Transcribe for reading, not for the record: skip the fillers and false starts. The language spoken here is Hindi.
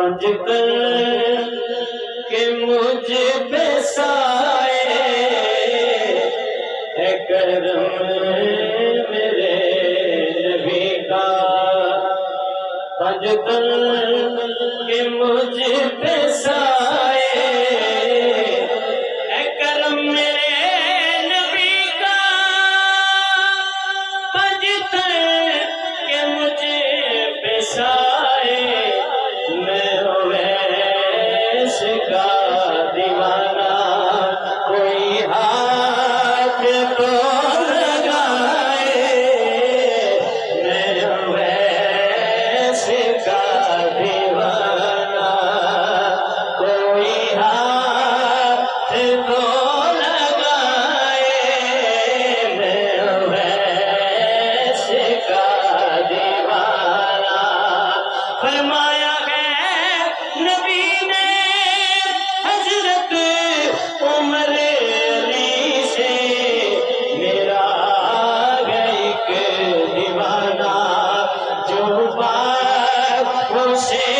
पंजतन के मुझ पे साए है करम मेरे नबी का। पंजतन के मुझ पे साए है करम मेरे नबी का। पंजतन के मुझ पे साए का दीवाना कोई हाथ तो लगाए। मैं वैसे का दीवाना कोई हाथ तो लगाए। मैं वैसे का दीवाना। फरमाया है नबी ने हजरत उमर अली से, मेरा एक दीवाना जो बात उसे